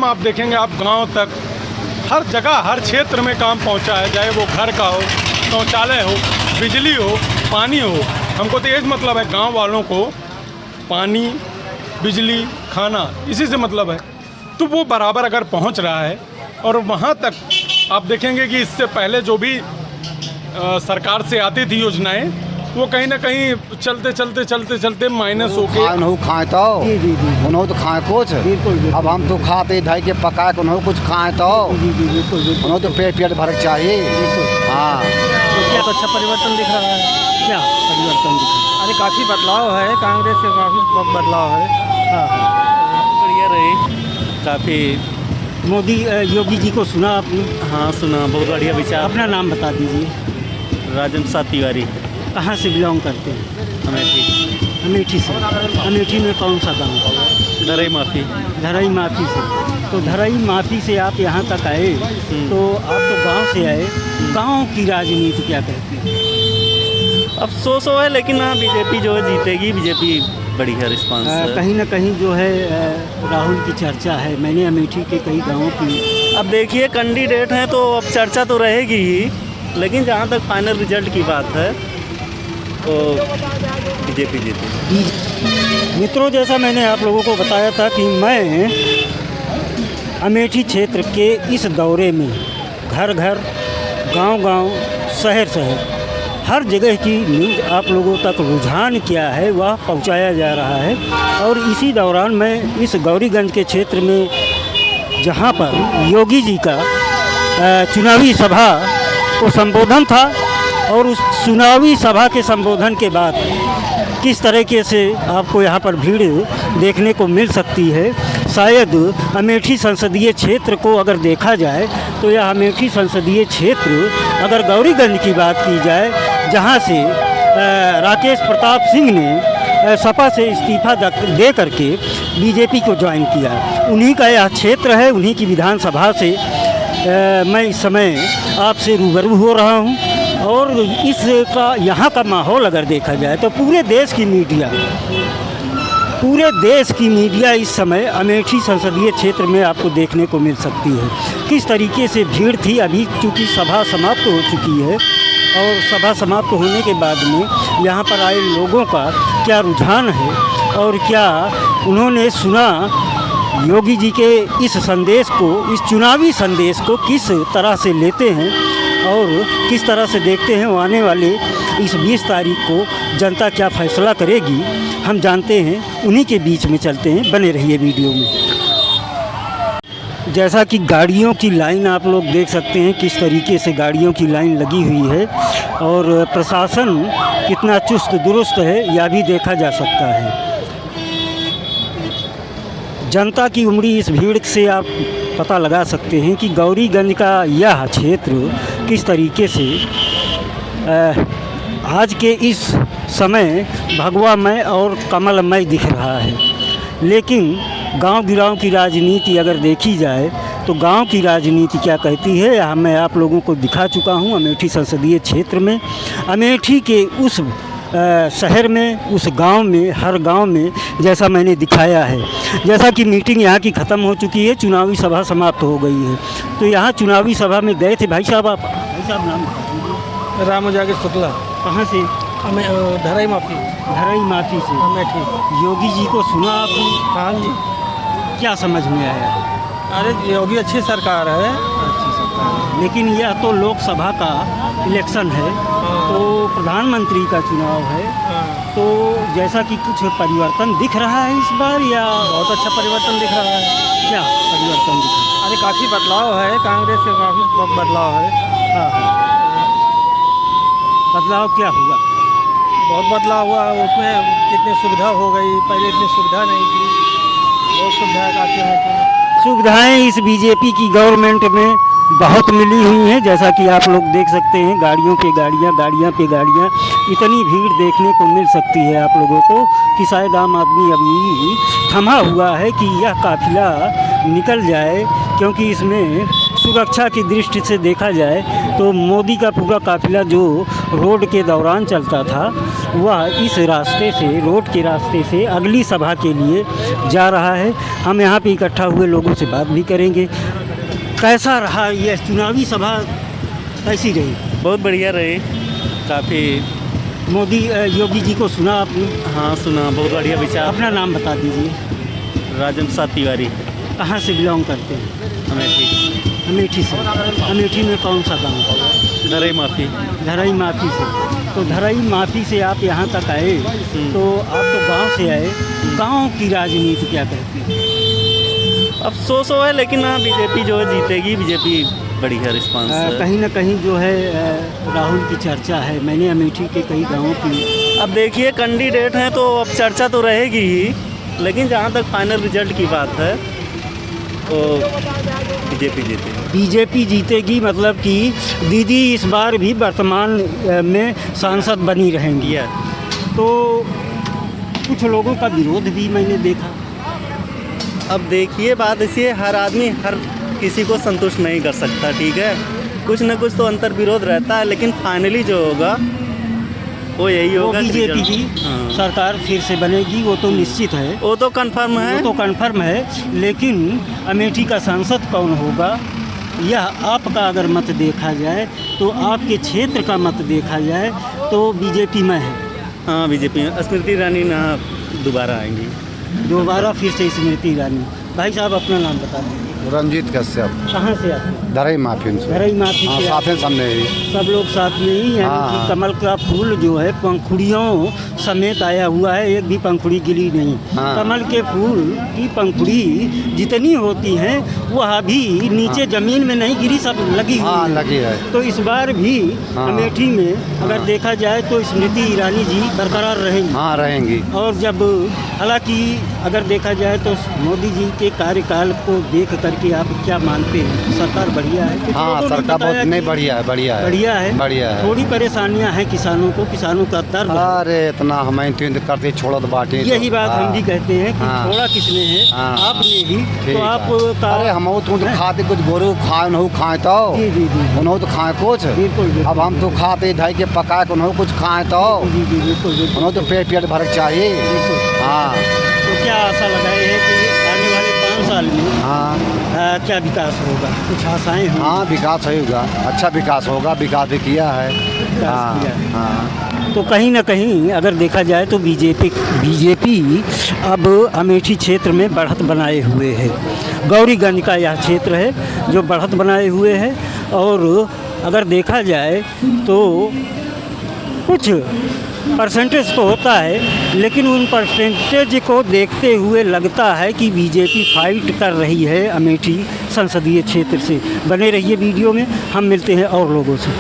काम आप देखेंगे, आप गांव तक हर जगह हर क्षेत्र में काम पहुंचा है, चाहे वो घर का हो, शौचालय हो, बिजली हो, पानी हो। हमको तो यही मतलब है, गांव वालों को पानी, बिजली, खाना, इसी से मतलब है। तो वो बराबर अगर पहुंच रहा है, और वहाँ तक आप देखेंगे कि इससे पहले जो भी सरकार से आती थी योजनाएं, वो कहीं ना कहीं चलते माइनस हो के खाए तो उन्होंने तो खाए कुछ। अब हम तो खाते ढाई के पकाए को उन्होंने कुछ खाए तो उन्होंने तो पेट भर चाहिए। हाँ, तो क्या तो अच्छा परिवर्तन दिख रहा है? क्या परिवर्तन दिख रहा है? अरे काफ़ी बदलाव है, कांग्रेस से काफ़ी बदलाव है। हाँ, बढ़िया रही काफ़ी। मोदी योगी जी को सुना आपने? हाँ सुना, बहुत बढ़िया विचार। अपना नाम बता दीजिए। राजन प्रसाद तिवारी। कहाँ से बिलोंग करते हैं? अमेठी। अमेठी से। अमेठी में कौन सा गाँव? धरई माफी। धरई माफी से। तो धरई माफी से आप यहाँ तक आए, तो आप तो गांव से आए, गांव की राजनीति क्या कहती है? अफसोस हो है, लेकिन हाँ बीजेपी जो है जीतेगी, बीजेपी बढ़िया रिस्पांस है। कहीं ना कहीं जो है राहुल की चर्चा है, मैंने अमेठी के कई गाँवों की। अब देखिए कैंडिडेट हैं तो अब चर्चा तो रहेगी ही, लेकिन जहाँ तक फाइनल रिजल्ट की बात है तो बीजेपी जीतेगी। मित्रों, जैसा मैंने आप लोगों को बताया था कि मैं अमेठी क्षेत्र के इस दौरे में घर घर, गांव गांव, शहर शहर, हर जगह की न्यूज़ आप लोगों तक रुझान क्या है वह पहुंचाया जा रहा है। और इसी दौरान मैं इस गौरीगंज के क्षेत्र में, जहां पर योगी जी का चुनावी सभा को संबोधन था, और उस चुनावी सभा के संबोधन के बाद किस तरीके से आपको यहाँ पर भीड़ देखने को मिल सकती है। शायद अमेठी संसदीय क्षेत्र को अगर देखा जाए तो यह अमेठी संसदीय क्षेत्र, अगर गौरीगंज की बात की जाए, जहाँ से राकेश प्रताप सिंह ने सपा से इस्तीफा दे करके बीजेपी को ज्वाइन किया, उन्हीं का यह क्षेत्र है। उन्हीं की विधानसभा से मैं इस समय आपसे रूबरू हो रहा हूँ। और इसका यहाँ का माहौल अगर देखा जाए तो पूरे देश की मीडिया इस समय अमेठी संसदीय क्षेत्र में आपको देखने को मिल सकती है। किस तरीके से भीड़ थी। अभी चूँकि सभा समाप्त हो चुकी है, और सभा समाप्त होने के बाद में यहाँ पर आए लोगों का क्या रुझान है और क्या उन्होंने सुना, योगी जी के इस संदेश को, इस चुनावी संदेश को किस तरह से लेते हैं और किस तरह से देखते हैं, वो आने वाले इस 20 तारीख को जनता क्या फैसला करेगी, हम जानते हैं। उन्हीं के बीच में चलते हैं, बने रहिए वीडियो में। जैसा कि गाड़ियों की लाइन आप लोग देख सकते हैं, किस तरीके से गाड़ियों की लाइन लगी हुई है, और प्रशासन कितना चुस्त दुरुस्त है यह भी देखा जा सकता है। जनता की उमड़ी इस भीड़ से आप पता लगा सकते हैं कि गौरीगंज का यह क्षेत्र किस तरीके से आज के इस समय भगवामय और कमलमय दिख रहा है। लेकिन गांव गिराव की राजनीति अगर देखी जाए तो गांव की राजनीति क्या कहती है, यह मैं आप लोगों को दिखा चुका हूं अमेठी संसदीय क्षेत्र में। अमेठी के उस शहर में, उस गांव में, हर गांव में जैसा मैंने दिखाया है। जैसा कि मीटिंग यहाँ की ख़त्म हो चुकी है, चुनावी सभा समाप्त हो गई है, तो यहाँ चुनावी सभा में गए थे। भाई साहब नाम? राम उजागर शुक्ला। कहाँ से? हमें धरई माफी से। अमेठी। योगी जी को सुना आपने? हाँ जी। क्या समझ में आया? अरे योगी अच्छी सरकार है। अच्छी सरकार है, लेकिन यह तो लोकसभा का इलेक्शन है, तो प्रधानमंत्री का चुनाव है, तो जैसा कि कुछ परिवर्तन दिख रहा है इस बार, या? बहुत अच्छा परिवर्तन दिख रहा है। क्या परिवर्तन दिख रहा है? अरे काफ़ी बदलाव है, कांग्रेस से काफ़ी बदलाव है। हाँ, बदलाव क्या हुआ? बहुत बदलाव हुआ, उसमें कितनी सुविधा हो गई, पहले इतनी सुविधा नहीं थी, बहुत सुविधाएँ काफ़ी होती। सुविधाएँ इस बीजेपी की गवर्नमेंट में बहुत मिली हुई हैं। जैसा कि आप लोग देख सकते हैं, गाड़ियों पे गाड़ियाँ, गाड़ियाँ पे गाड़ियाँ, इतनी भीड़ देखने को मिल सकती है आप लोगों को कि शायद आम आदमी अभी थमा हुआ है कि यह काफ़िला निकल जाए, क्योंकि इसमें सुरक्षा की दृष्टि से देखा जाए तो मोदी का पूरा काफ़िला जो रोड के दौरान चलता था वह इस रास्ते से, रोड के रास्ते से अगली सभा के लिए जा रहा है। हम यहाँ पे इकट्ठा हुए लोगों से बात भी करेंगे। कैसा रहा यह चुनावी सभा, कैसी रही? बहुत बढ़िया रहे, काफ़ी। मोदी योगी जी को सुना आपने? हाँ सुना, बहुत बढ़िया विचार। अपना नाम बता दीजिए। राजेंद्र प्रसाद तिवारी, कहाँ से बिलोंग करते हैं? अमेठी। अमेठी से। अमेठी में कौन सा गांव? धरई माफ़ी। धरई माफी से। तो धरई माफी से आप यहाँ तक आए, तो आप तो गांव से आए, गांव की राजनीति क्या कहती है? अफसोस हो है, लेकिन हाँ बीजेपी जो है जीतेगी, बीजेपी बढ़िया रिस्पांस है। कहीं ना कहीं जो है राहुल की चर्चा है, मैंने अमेठी के कई गाँवों की। अब देखिए कैंडिडेट हैं तो अब चर्चा तो रहेगी ही, लेकिन जहाँ तक फाइनल रिजल्ट की बात है तो बीजेपी जीतेगी। बीजेपी जीतेगी, मतलब कि दीदी इस बार भी वर्तमान में सांसद बनी रहेंगी। तो कुछ लोगों का विरोध भी मैंने देखा। अब देखिए बात ऐसी है, हर आदमी हर किसी को संतुष्ट नहीं कर सकता, ठीक है। कुछ न कुछ तो अंतर विरोध रहता है, लेकिन फाइनली जो होगा वो यही वो होगा। बीजेपी की सरकार फिर से बनेगी, वो तो निश्चित है, वो तो कंफर्म है। वो तो कंफर्म है। लेकिन अमेठी का सांसद कौन होगा, यह आपका अगर मत देखा जाए, तो आपके क्षेत्र का मत देखा जाए तो बीजेपी में है। हाँ बीजेपी में स्मृति ईरानी ना दोबारा आएंगी। दोबारा फिर से स्मृति ईरानी। भाई साहब अपना नाम बता दें। रंजीत कश्यप, कहाँ से आप? धरई माफी से। धरई माफी हाँ, से साथ में सामने ही। सब लोग साथ में ही, यानी हाँ, कि हाँ। कमल का फूल जो है पंखुड़ियों समेत आया हुआ है, एक भी पंखुड़ी गिरी नहीं। हाँ। कमल के फूल की पंखुड़ी जितनी होती हैं वह भी नीचे ज़मीन में नहीं गिरी, सब लगी हुई हाँ है। लगी है। तो इस बार भी हाँ। अमेठी में अगर देखा जाए तो स्मृति ईरानी जी बरकरार रहेंगी। हाँ रहेंगी। और जब हालांकि अगर देखा जाए तो मोदी जी के कार्यकाल को देख करके आप क्या मानते हैं? सरकार बढ़िया है? कुछ हाँ लोगों ने सरकार बताया बहुत नहीं, कि बढ़िया है, बढ़िया है। बढ़िया है। बढ़िया है। थोड़ी परेशानियां हैं किसानों को, किसानों का दर्द है। अरे इतना हम इंतजार करते छोड़त बाटे। यही बात हम भी कहते हैं कि हाँ। थोड़ा किसने है, हाँ। आपने ही। ठीक तो आप है। का अरे हम तो खाते कुछ गोरू खाए न खाए तो जी जी जी उन्हों तो खाए कुछ। बिल्कुल, बिल्कुल। अब हम तो खाते ढाई के पकाए को उन्हों कुछ खाए तो जी जी बिल्कुल बिल्कुल उन्हों तो पेट भर चाहिए। बिल्कुल। हाँ तो क्या आशा लगाए है कि आने वाले 5 साल में हाँ क्या विकास होगा? कुछ आशाएं होंगी? हाँ विकास होगा, अच्छा विकास होगा, विकास भी किया है। हाँ किया है। हाँ। तो कहीं ना कहीं अगर देखा जाए तो बीजेपी अब अमेठी क्षेत्र में बढ़त बनाए हुए है। गौरीगंज का यह क्षेत्र है जो बढ़त बनाए हुए है, और अगर देखा जाए तो कुछ परसेंटेज तो होता है, लेकिन उन परसेंटेज को देखते हुए लगता है कि बीजेपी फाइट कर रही है अमेठी संसदीय क्षेत्र से। बने रहिए वीडियो में, हम मिलते हैं और लोगों से।